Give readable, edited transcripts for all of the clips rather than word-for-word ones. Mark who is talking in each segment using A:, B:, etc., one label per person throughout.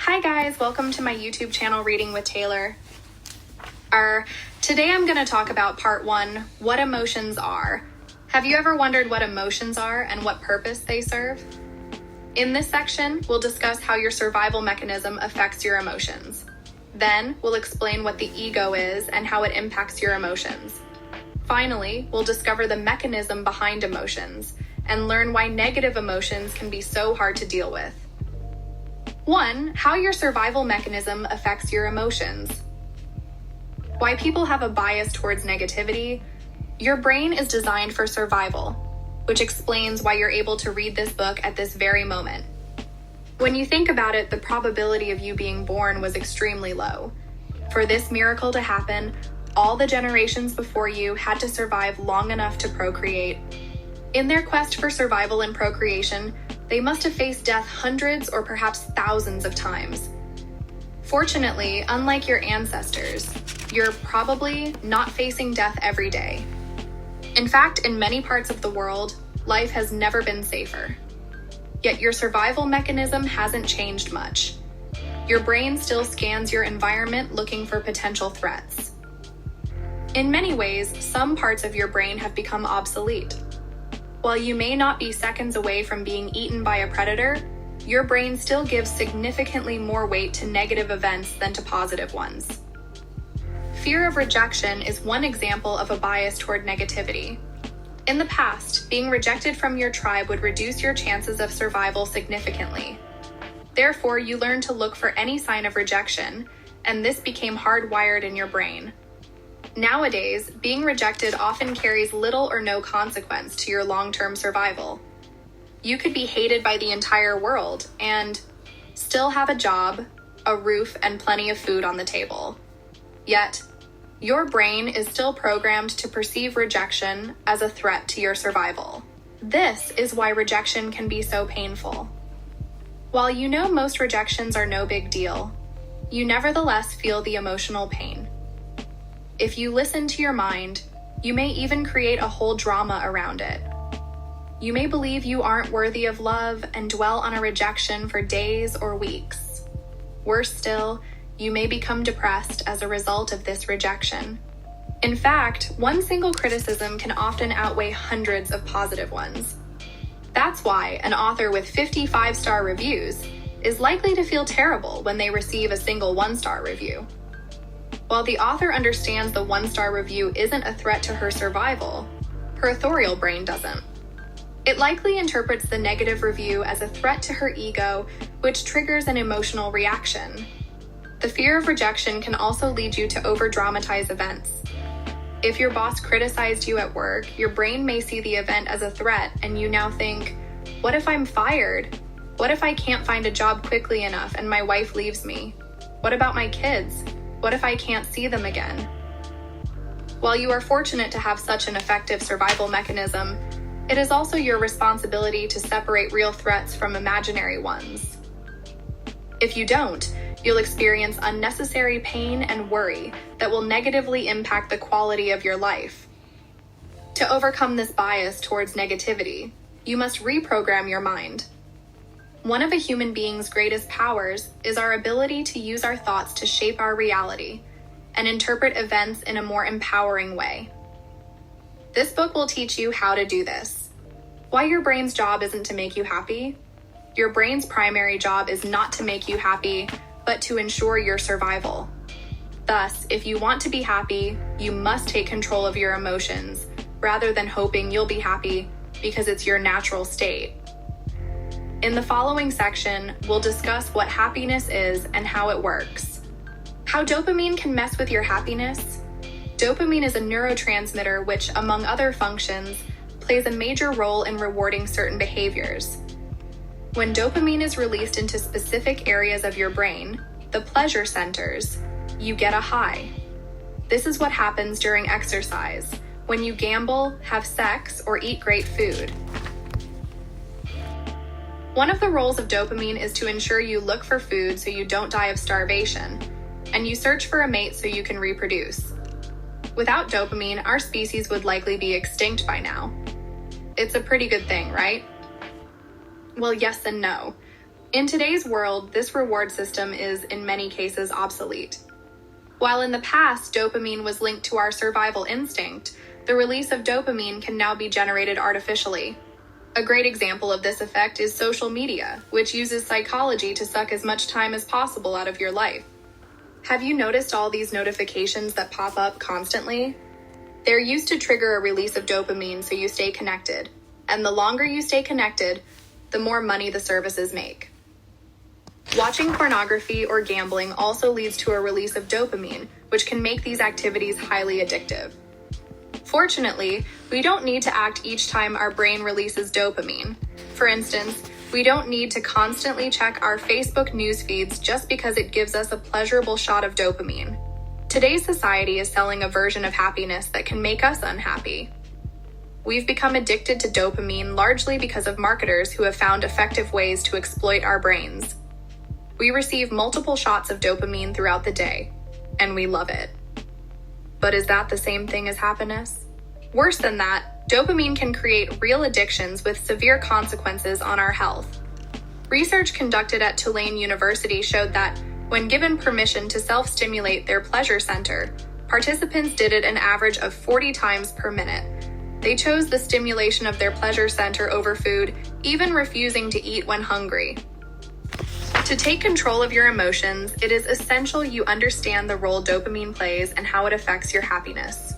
A: Hi guys, welcome to my YouTube channel, Reading with Taylor. Today I'm going to talk about part 1, what emotions are. Have you ever wondered what emotions are and what purpose they serve? In this section, we'll discuss how your survival mechanism affects your emotions. Then, we'll explain what the ego is and how it impacts your emotions. Finally, we'll discover the mechanism behind emotions and learn why negative emotions can be so hard to deal with. 1. How your survival mechanism affects your emotions. Why people have a bias towards negativity. Your brain is designed for survival, which explains why you're able to read this book at this very moment. When you think about it, the probability of you being born was extremely low. For this miracle to happen, all the generations before you had to survive long enough to procreate. In their quest for survival and procreation, they must have faced death hundreds or perhaps thousands of times. Fortunately, unlike your ancestors, you're probably not facing death every day. In fact, in many parts of the world, life has never been safer. Yet your survival mechanism hasn't changed much. Your brain still scans your environment looking for potential threats. In many ways, some parts of your brain have become obsolete. While you may not be seconds away from being eaten by a predator, your brain still gives significantly more weight to negative events than to positive ones. Fear of rejection is one example of a bias toward negativity. In the past, being rejected from your tribe would reduce your chances of survival significantly. Therefore, you learned to look for any sign of rejection, and this became hardwired in your brain. Nowadays, being rejected often carries little or no consequence to your long-term survival. You could be hated by the entire world and still have a job, a roof, and plenty of food on the table. Yet, your brain is still programmed to perceive rejection as a threat to your survival. This is why rejection can be so painful. While you know most rejections are no big deal, you nevertheless feel the emotional pain. If you listen to your mind, you may even create a whole drama around it. You may believe you aren't worthy of love and dwell on a rejection for days or weeks. Worse still, you may become depressed as a result of this rejection. In fact, one single criticism can often outweigh hundreds of positive ones. That's why an author with 50 5-star reviews is likely to feel terrible when they receive a single 1-star review. While the author understands the 1-star review isn't a threat to her survival, her authorial brain doesn't. It likely interprets the negative review as a threat to her ego, which triggers an emotional reaction. The fear of rejection can also lead you to over-dramatize events. If your boss criticized you at work, your brain may see the event as a threat, and you now think, what if I'm fired? What if I can't find a job quickly enough and my wife leaves me? What about my kids? What if I can't see them again? While you are fortunate to have such an effective survival mechanism, it is also your responsibility to separate real threats from imaginary ones. If you don't, you'll experience unnecessary pain and worry that will negatively impact the quality of your life. To overcome this bias towards negativity, you must reprogram your mind. One of a human being's greatest powers is our ability to use our thoughts to shape our reality and interpret events in a more empowering way. This book will teach you how to do this. Why your brain's job isn't to make you happy. Your brain's primary job is not to make you happy, but to ensure your survival. Thus, if you want to be happy, you must take control of your emotions rather than hoping you'll be happy because it's your natural state. In the following section, we'll discuss what happiness is and how it works. How dopamine can mess with your happiness. Dopamine is a neurotransmitter which, among other functions, plays a major role in rewarding certain behaviors. When dopamine is released into specific areas of your brain, the pleasure centers, you get a high. This is what happens during exercise, when you gamble, have sex, or eat great food. One of the roles of dopamine is to ensure you look for food so you don't die of starvation, and you search for a mate so you can reproduce. Without dopamine, our species would likely be extinct by now. It's a pretty good thing, right? Well, yes and no. In today's world, this reward system is, in many cases, obsolete. While in the past, dopamine was linked to our survival instinct, the release of dopamine can now be generated artificially. A great example of this effect is social media, which uses psychology to suck as much time as possible out of your life. Have you noticed all these notifications that pop up constantly? They're used to trigger a release of dopamine so you stay connected. And the longer you stay connected, the more money the services make. Watching pornography or gambling also leads to a release of dopamine, which can make these activities highly addictive. Fortunately, we don't need to act each time our brain releases dopamine. For instance, we don't need to constantly check our Facebook news feeds just because it gives us a pleasurable shot of dopamine. Today's society is selling a version of happiness that can make us unhappy. We've become addicted to dopamine largely because of marketers who have found effective ways to exploit our brains. We receive multiple shots of dopamine throughout the day, and we love it. But is that the same thing as happiness? Worse than that, dopamine can create real addictions with severe consequences on our health. Research conducted at Tulane University showed that when given permission to self-stimulate their pleasure center, participants did it an average of 40 times per minute. They chose the stimulation of their pleasure center over food, even refusing to eat when hungry. To take control of your emotions, it is essential you understand the role dopamine plays and how it affects your happiness.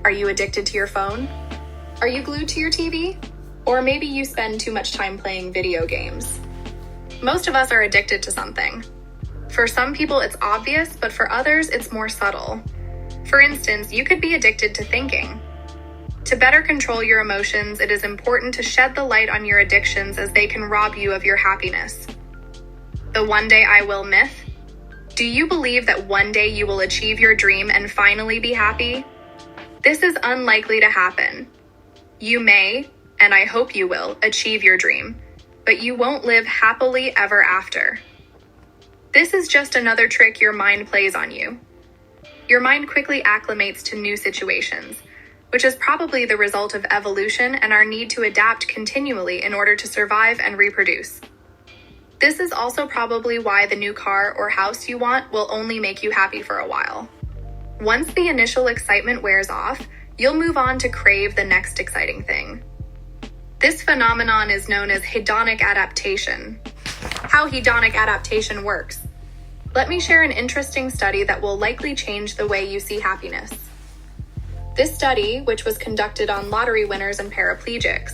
A: Are you addicted to your phone? Are you glued to your TV? Or maybe you spend too much time playing video games. Most of us are addicted to something. For some people it's obvious, but for others it's more subtle. For instance, you could be addicted to thinking. To better control your emotions, it is important to shed the light on your addictions as they can rob you of your happiness. The one day I will myth? Do you believe that one day you will achieve your dream and finally be happy? This is unlikely to happen. You may, and I hope you will, achieve your dream, but you won't live happily ever after. This is just another trick your mind plays on you. Your mind quickly acclimates to new situations, which is probably the result of evolution and our need to adapt continually in order to survive and reproduce. This is also probably why the new car or house you want will only make you happy for a while. Once the initial excitement wears off, you'll move on to crave the next exciting thing. This phenomenon is known as hedonic adaptation. How hedonic adaptation works. Let me share an interesting study that will likely change the way you see happiness. This study, which was conducted on lottery winners and paraplegics,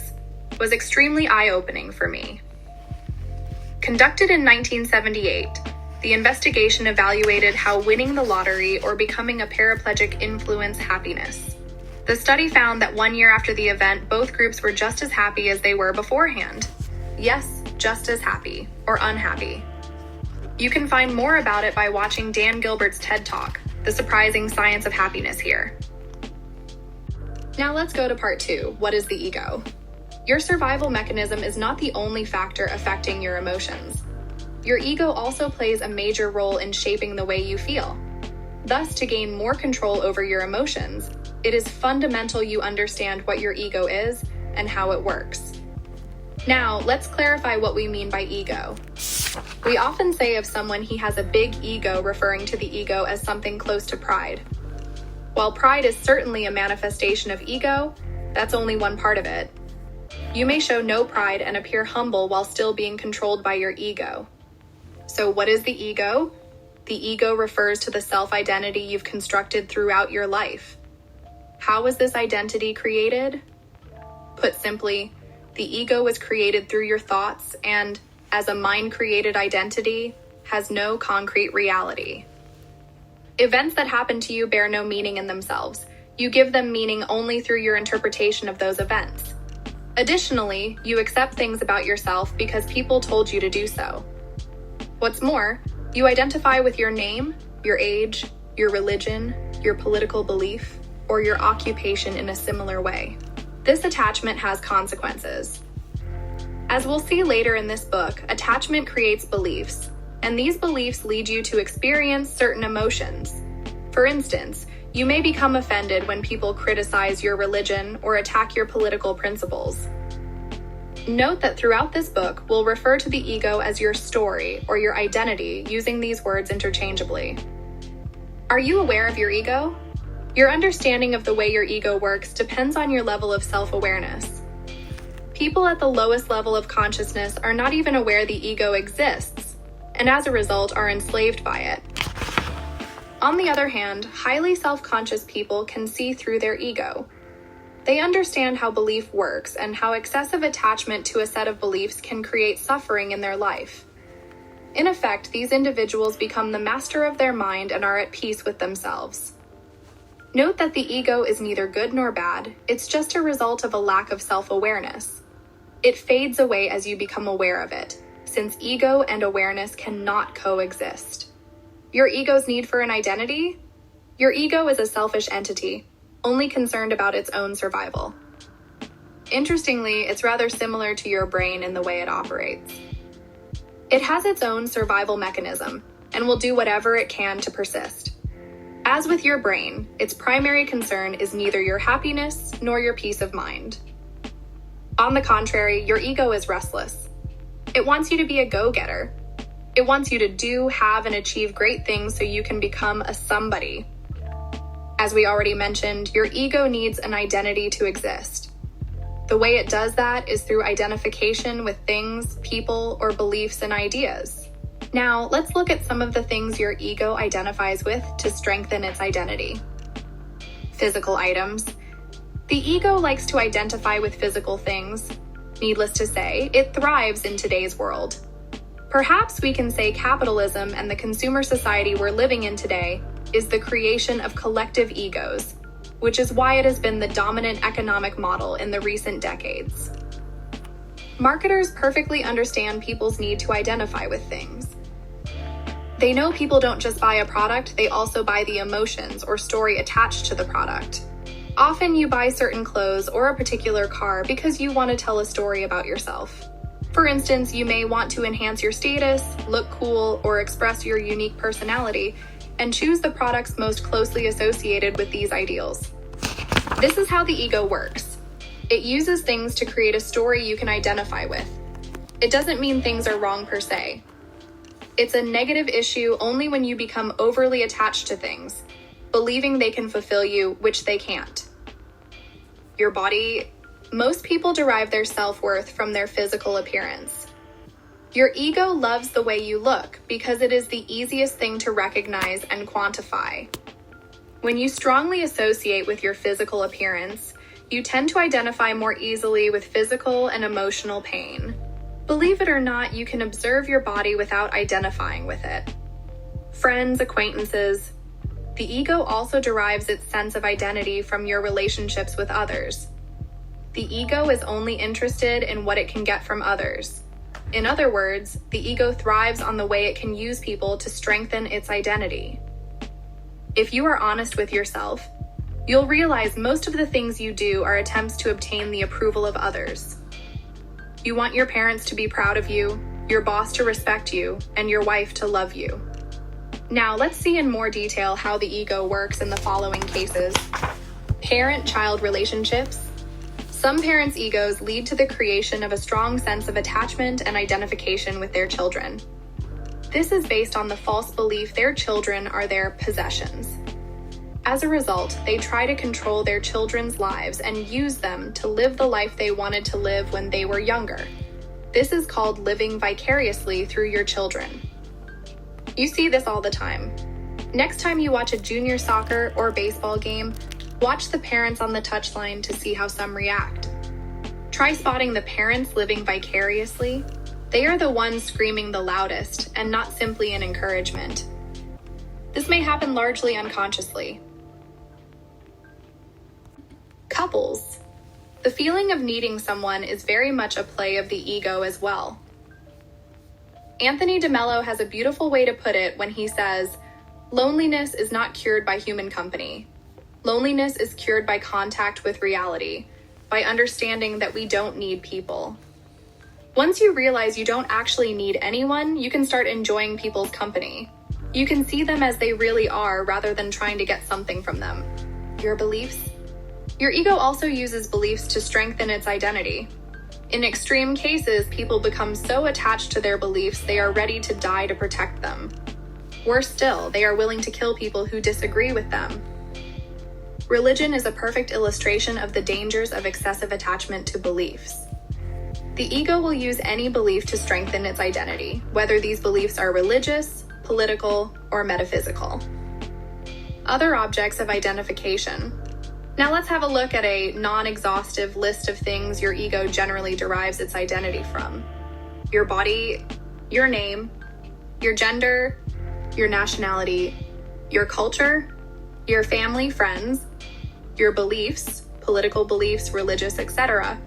A: was extremely eye-opening for me. Conducted in 1978, the investigation evaluated how winning the lottery or becoming a paraplegic influenced happiness. The study found that 1 year after the event, both groups were just as happy as they were beforehand. Yes, just as happy, or unhappy. You can find more about it by watching Dan Gilbert's TED Talk, The Surprising Science of Happiness here. Now let's go to part 2, what is the ego? Your survival mechanism is not the only factor affecting your emotions. Your ego also plays a major role in shaping the way you feel. Thus, to gain more control over your emotions, it is fundamental you understand what your ego is and how it works. Now, let's clarify what we mean by ego. We often say of someone he has a big ego, referring to the ego as something close to pride. While pride is certainly a manifestation of ego, that's only one part of it. You may show no pride and appear humble while still being controlled by your ego. So what is the ego? The ego refers to the self-identity you've constructed throughout your life. How was this identity created? Put simply, the ego was created through your thoughts and, as a mind-created identity, has no concrete reality. Events that happen to you bear no meaning in themselves. You give them meaning only through your interpretation of those events. Additionally, you accept things about yourself because people told you to do so. What's more, you identify with your name, your age, your religion, your political belief, or your occupation in a similar way. This attachment has consequences. As we'll see later in this book, attachment creates beliefs, and these beliefs lead you to experience certain emotions. For instance, you may become offended when people criticize your religion or attack your political principles. Note that throughout this book, we'll refer to the ego as your story or your identity, using these words interchangeably. Are you aware of your ego? Your understanding of the way your ego works depends on your level of self-awareness. People at the lowest level of consciousness are not even aware the ego exists, and as a result are enslaved by it. On the other hand, highly self-conscious people can see through their ego. They understand how belief works and how excessive attachment to a set of beliefs can create suffering in their life. In effect, these individuals become the master of their mind and are at peace with themselves. Note that the ego is neither good nor bad, it's just a result of a lack of self-awareness. It fades away as you become aware of it, since ego and awareness cannot coexist. Your ego's need for an identity? Your ego is a selfish entity, only concerned about its own survival. Interestingly, it's rather similar to your brain in the way it operates. It has its own survival mechanism and will do whatever it can to persist. As with your brain, its primary concern is neither your happiness nor your peace of mind. On the contrary, your ego is restless. It wants you to be a go-getter. It wants you to do, have, and achieve great things so you can become a somebody. As we already mentioned, your ego needs an identity to exist. The way it does that is through identification with things, people, or beliefs and ideas. Now, let's look at some of the things your ego identifies with to strengthen its identity. Physical items. The ego likes to identify with physical things. Needless to say, it thrives in today's world. Perhaps we can say capitalism and the consumer society we're living in today is the creation of collective egos, which is why it has been the dominant economic model in the recent decades. Marketers perfectly understand people's need to identify with things. They know people don't just buy a product, they also buy the emotions or story attached to the product. Often you buy certain clothes or a particular car because you want to tell a story about yourself. For instance, you may want to enhance your status, look cool, or express your unique personality, and choose the products most closely associated with these ideals. This is how the ego works. It uses things to create a story you can identify with. It doesn't mean things are wrong per se. It's a negative issue only when you become overly attached to things, believing they can fulfill you, which they can't. Your body. Most people derive their self-worth from their physical appearance. Your ego loves the way you look because it is the easiest thing to recognize and quantify. When you strongly associate with your physical appearance, you tend to identify more easily with physical and emotional pain. Believe it or not, you can observe your body without identifying with it. Friends, acquaintances. The ego also derives its sense of identity from your relationships with others. The ego is only interested in what it can get from others. In other words, the ego thrives on the way it can use people to strengthen its identity. If you are honest with yourself, you'll realize most of the things you do are attempts to obtain the approval of others. You want your parents to be proud of you, your boss to respect you, and your wife to love you. Now, let's see in more detail how the ego works in the following cases. Parent-child relationships. Some parents' egos lead to the creation of a strong sense of attachment and identification with their children. This is based on the false belief their children are their possessions. As a result, they try to control their children's lives and use them to live the life they wanted to live when they were younger. This is called living vicariously through your children. You see this all the time. Next time you watch a junior soccer or baseball game, watch the parents on the touchline to see how some react. Try spotting the parents living vicariously. They are the ones screaming the loudest and not simply an encouragement. This may happen largely unconsciously. Couples. The feeling of needing someone is very much a play of the ego as well. Anthony DeMello has a beautiful way to put it when he says, "Loneliness is not cured by human company. Loneliness is cured by contact with reality, by understanding that we don't need people." Once you realize you don't actually need anyone, you can start enjoying people's company. You can see them as they really are rather than trying to get something from them. Your beliefs. Your ego also uses beliefs to strengthen its identity. In extreme cases, people become so attached to their beliefs they are ready to die to protect them. Worse still, they are willing to kill people who disagree with them. Religion is a perfect illustration of the dangers of excessive attachment to beliefs. The ego will use any belief to strengthen its identity, whether these beliefs are religious, political, or metaphysical. Other objects of identification. Now let's have a look at a non-exhaustive list of things your ego generally derives its identity from. Your body, your name, your gender, your nationality, your culture, your family, friends, your beliefs, political beliefs, religious, etc.,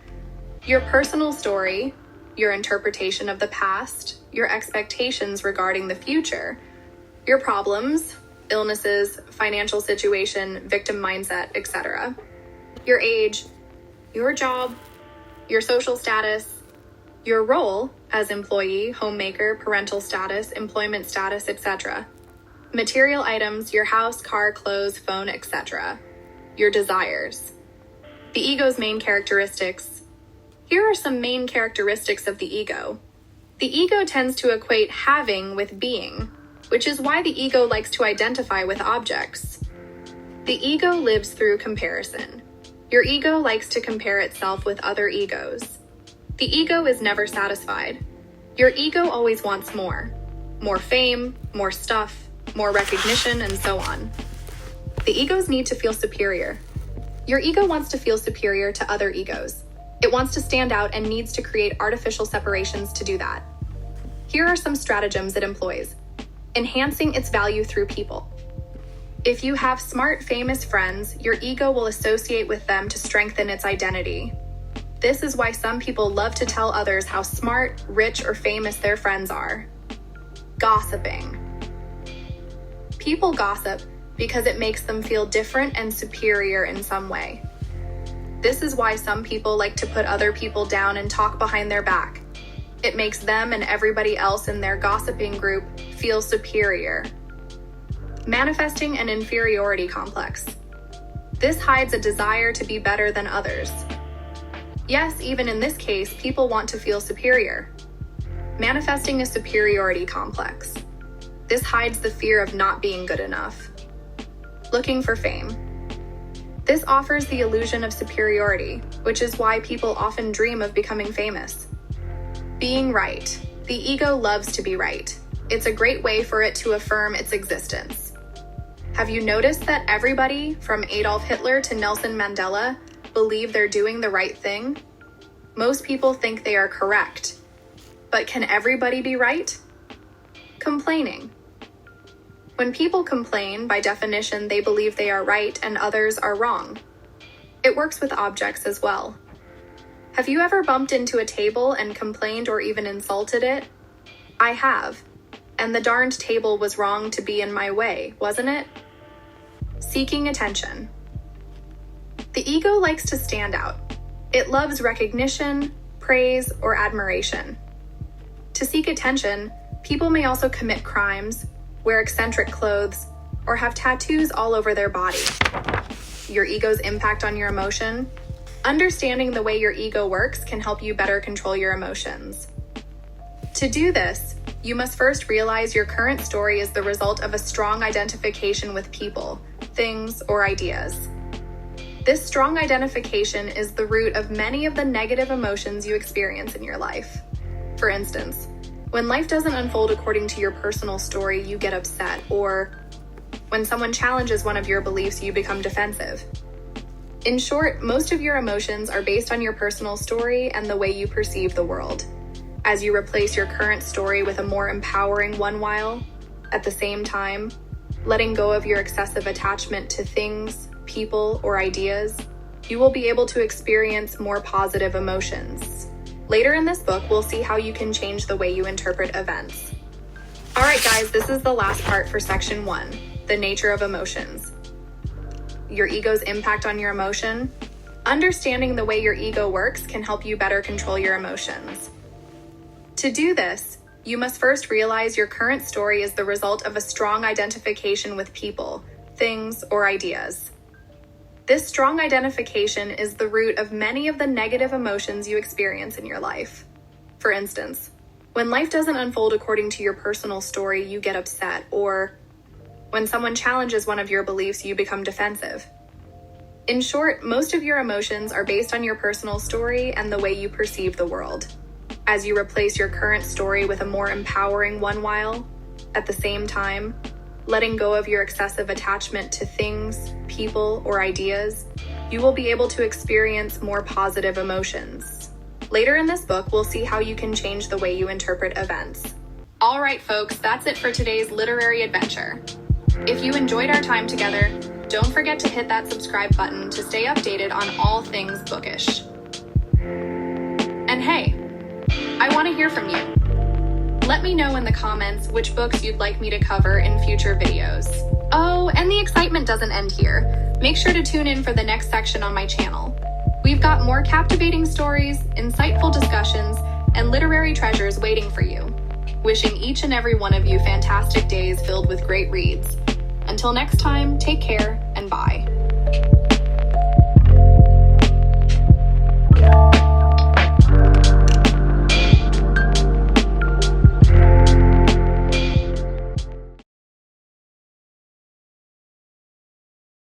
A: your personal story, your interpretation of the past, your expectations regarding the future, your problems, illnesses, financial situation, victim mindset, etc., your age, your job, your social status, your role as employee, homemaker, parental status, employment status, etc., material items, your house, car, clothes, phone, etc., your desires. The ego's main characteristics. Here are some main characteristics of the ego. The ego tends to equate having with being, which is why the ego likes to identify with objects. The ego lives through comparison. Your ego likes to compare itself with other egos. The ego is never satisfied. Your ego always wants more. More fame, more stuff, more recognition, and so on. The egos need to feel superior. Your ego wants to feel superior to other egos. It wants to stand out and needs to create artificial separations to do that. Here are some stratagems it employs. Enhancing its value through people. If you have smart, famous friends, your ego will associate with them to strengthen its identity. This is why some people love to tell others how smart, rich, or famous their friends are. Gossiping. People gossip because it makes them feel different and superior in some way. This is why some people like to put other people down and talk behind their back. It makes them and everybody else in their gossiping group feel superior. Manifesting an inferiority complex. This hides a desire to be better than others. Yes, even in this case, people want to feel superior. Manifesting a superiority complex. This hides the fear of not being good enough. Looking for fame. This offers the illusion of superiority, which is why people often dream of becoming famous. Being right. The ego loves to be right. It's a great way for it to affirm its existence. Have you noticed that everybody, from Adolf Hitler to Nelson Mandela, believe they're doing the right thing? Most people think they are correct. But can everybody be right? Complaining. When people complain, by definition, they believe they are right and others are wrong. It works with objects as well. Have you ever bumped into a table and complained or even insulted it? I have. And the darned table was wrong to be in my way, wasn't it? Seeking attention. The ego likes to stand out. It loves recognition, praise, or admiration. To seek attention, people may also commit crimes, wear eccentric clothes, or have tattoos all over their body. Your ego's impact on your emotion. Understanding the way your ego works can help you better control your emotions. To do this, you must first realize your current story is the result of a strong identification with people, things, or ideas. This strong identification is the root of many of the negative emotions you experience in your life. For instance, when life doesn't unfold according to your personal story, you get upset, or when someone challenges one of your beliefs, you become defensive. In short, most of your emotions are based on your personal story and the way you perceive the world. As you replace your current story with a more empowering one while, at the same time, letting go of your excessive attachment to things, people, or ideas, you will be able to experience more positive emotions. Later in this book, we'll see how you can change the way you interpret events. All right, guys, this is the last part for section 1, the nature of emotions. Your ego's impact on your emotion. Understanding the way your ego works can help you better control your emotions. To do this, you must first realize your current story is the result of a strong identification with people, things, or ideas. This strong identification is the root of many of the negative emotions you experience in your life. For instance, when life doesn't unfold according to your personal story, you get upset, or when someone challenges one of your beliefs, you become defensive. In short, most of your emotions are based on your personal story and the way you perceive the world. As you replace your current story with a more empowering one while, at the same time, letting go of your excessive attachment to things, people, or ideas, you will be able to experience more positive emotions. Later in this book, we'll see how you can change the way you interpret events. All right, folks, that's it for today's literary adventure. If you enjoyed our time together, don't forget to hit that subscribe button to stay updated on all things bookish. And hey, I want to hear from you. Let me know in the comments which books you'd like me to cover in future videos. Oh, and the excitement doesn't end here. Make sure to tune in for the next section on my channel. We've got more captivating stories, insightful discussions, and literary treasures waiting for you. Wishing each and every one of you fantastic days filled with great reads. Until next time, take care and bye.